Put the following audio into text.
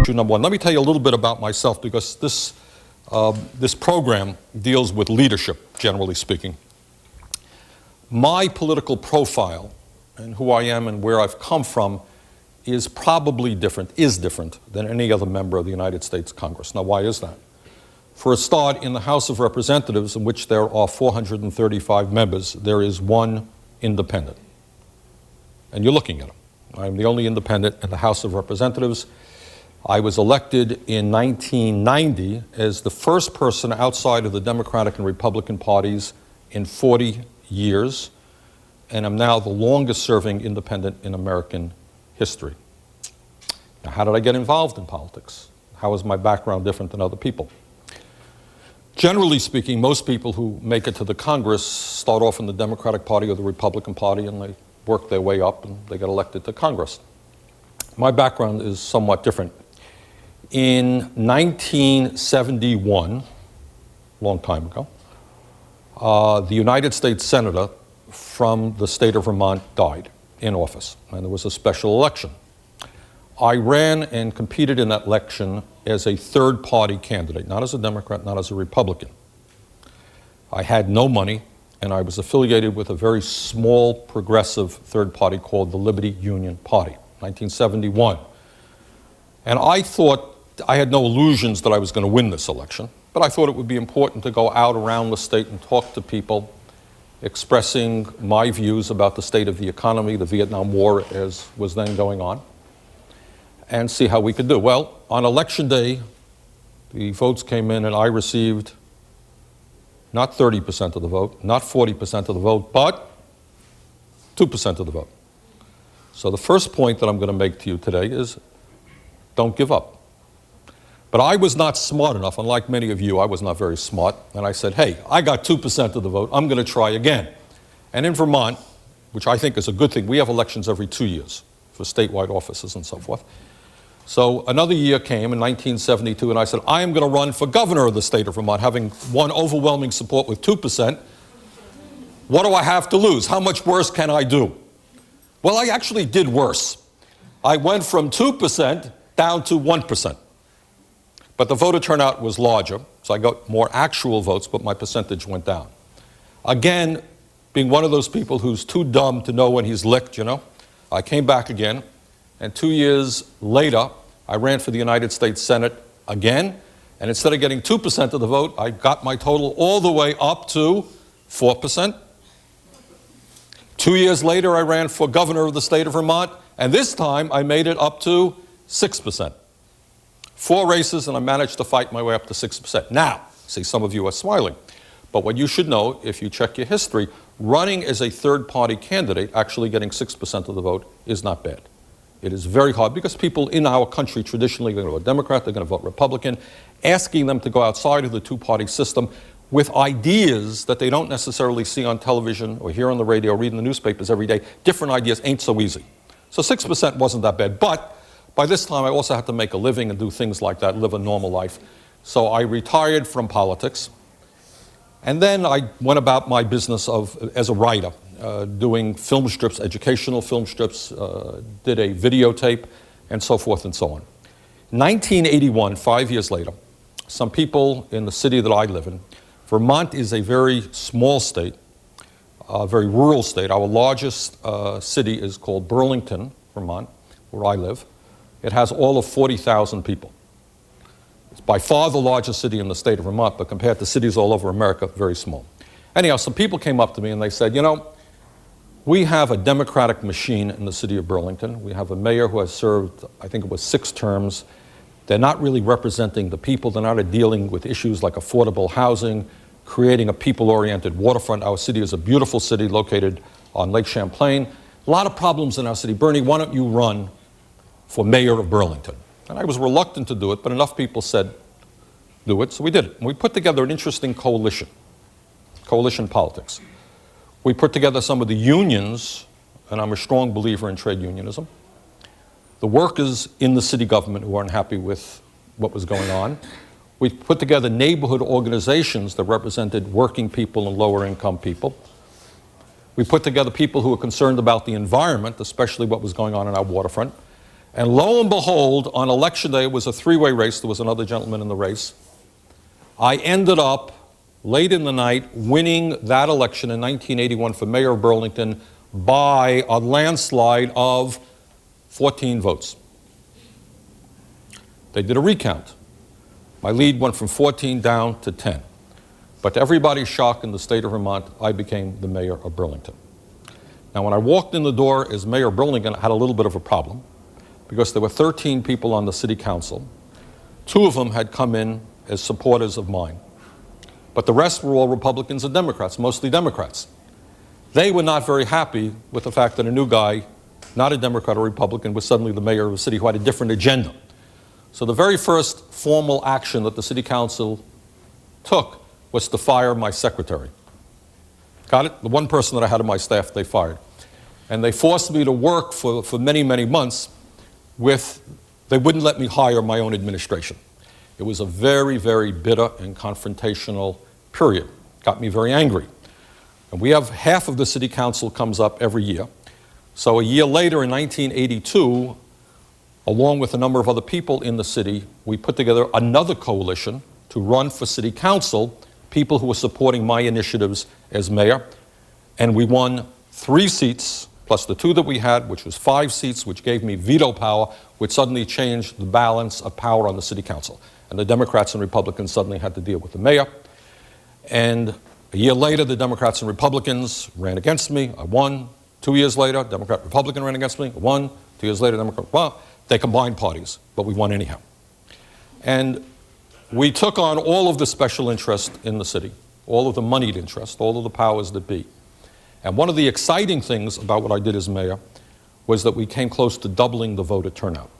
Number one, let me tell you a little bit about myself, because this program deals with leadership, generally speaking. My political profile and who I am and where I've come from is probably different than any other member of the United States Congress. Now, why is that? For a start, in the House of Representatives, in which there are 435 members, there is one independent. And you're looking at him. I'm the only independent in the House of Representatives. I was elected in 1990 as the first person outside of the Democratic and Republican parties in 40 years, and I'm now the longest-serving independent in American history. Now, how did I get involved in politics? How is my background different than other people? Generally speaking, most people who make it to the Congress start off in the Democratic Party or the Republican Party, and they work their way up and they get elected to Congress. My background is somewhat different. In 1971, a long time ago, the United States Senator from the state of Vermont died in office, and there was a special election. I ran and competed in that election as a third-party candidate, not as a Democrat, not as a Republican. I had no money, and I was affiliated with a very small progressive third party called the Liberty Union Party, 1971. And I thought, I had no illusions that I was going to win this election, but I thought it would be important to go out around the state and talk to people, expressing my views about the state of the economy, the Vietnam War as was then going on, and see how we could do. Well, on election day, the votes came in and I received not 30% of the vote, not 40% of the vote, but 2% of the vote. So the first point that I'm going to make to you today is don't give up. But I was not smart enough, unlike many of you, I was not very smart, and I said, hey, I got 2% of the vote, I'm going to try again. And in Vermont, which I think is a good thing, we have elections every 2 years for statewide offices and so forth. So another year came in 1972, and I said, I am going to run for governor of the state of Vermont, having won overwhelming support with 2%. What do I have to lose? How much worse can I do? Well, I actually did worse. I went from 2% down to 1%. But the voter turnout was larger, so I got more actual votes, but my percentage went down. Again, being one of those people who's too dumb to know when he's licked, you know, I came back again, and 2 years later, I ran for the United States Senate again, and instead of getting 2% of the vote, I got my total all the way up to 4%. 2 years later, I ran for governor of the state of Vermont, and this time I made it up to 6%. 4 races, and I managed to fight my way up to 6%. Now, see, some of you are smiling, but what you should know, if you check your history, running as a third-party candidate, actually getting 6% of the vote, is not bad. It is very hard because people in our country traditionally are going to vote Democrat, they're going to vote Republican, asking them to go outside of the two-party system with ideas that they don't necessarily see on television or hear on the radio or read in the newspapers every day. Different ideas ain't so easy. So 6% wasn't that bad, but by this time I also had to make a living and do things like that, live a normal life. So I retired from politics, and then I went about my business as a writer, doing film strips, educational film strips, did a videotape, and so forth and so on. 1981, 5 years later, some people in the city that I live in, Vermont is a very small state, a very rural state. Our largest city is called Burlington, Vermont, where I live. It has all of 40,000 people. It's by far the largest city in the state of Vermont, but compared to cities all over America, very small. Anyhow, some people came up to me and they said, you know, we have a Democratic machine in the city of Burlington. We have a mayor who has served, I think it was 6 terms. They're not really representing the people. They're not dealing with issues like affordable housing, creating a people-oriented waterfront. Our city is a beautiful city located on Lake Champlain. A lot of problems in our city. Bernie, why don't you run for mayor of Burlington? And I was reluctant to do it, but enough people said, do it, so we did it. And we put together an interesting coalition politics. We put together some of the unions, and I'm a strong believer in trade unionism, the workers in the city government who aren't happy with what was going on. We put together neighborhood organizations that represented working people and lower income people. We put together people who were concerned about the environment, especially what was going on in our waterfront. And lo and behold, on election day, it was a three-way race. There was another gentleman in the race. I ended up, late in the night, winning that election in 1981 for mayor of Burlington by a landslide of 14 votes. They did a recount. My lead went from 14 down to 10. But to everybody's shock in the state of Vermont, I became the mayor of Burlington. Now, when I walked in the door as mayor of Burlington, I had a little bit of a problem because there were 13 people on the city council. 2 of them had come in as supporters of mine. But the rest were all Republicans and Democrats, mostly Democrats. They were not very happy with the fact that a new guy, not a Democrat or Republican, was suddenly the mayor of a city who had a different agenda. So the very first formal action that the city council took was to fire my secretary. Got it? The one person that I had on my staff, they fired. And they forced me to work for many, many months they wouldn't let me hire my own administration. It was a very, very bitter and confrontational period. Got me very angry. And we have half of the city council comes up every year. So a year later in 1982, along with a number of other people in the city, we put together another coalition to run for city council, people who were supporting my initiatives as mayor. And we won 3 seats, plus the 2 that we had, which was 5 seats, which gave me veto power, which suddenly changed the balance of power on the city council. And the Democrats and Republicans suddenly had to deal with the mayor. And a year later, the Democrats and Republicans ran against me. I won. 2 years later, Democrat, Republican ran against me. I won. 2 years later, Democrat, well, they combined parties, but we won anyhow. And we took on all of the special interest in the city, all of the moneyed interest, all of the powers that be. And one of the exciting things about what I did as mayor was that we came close to doubling the voter turnout.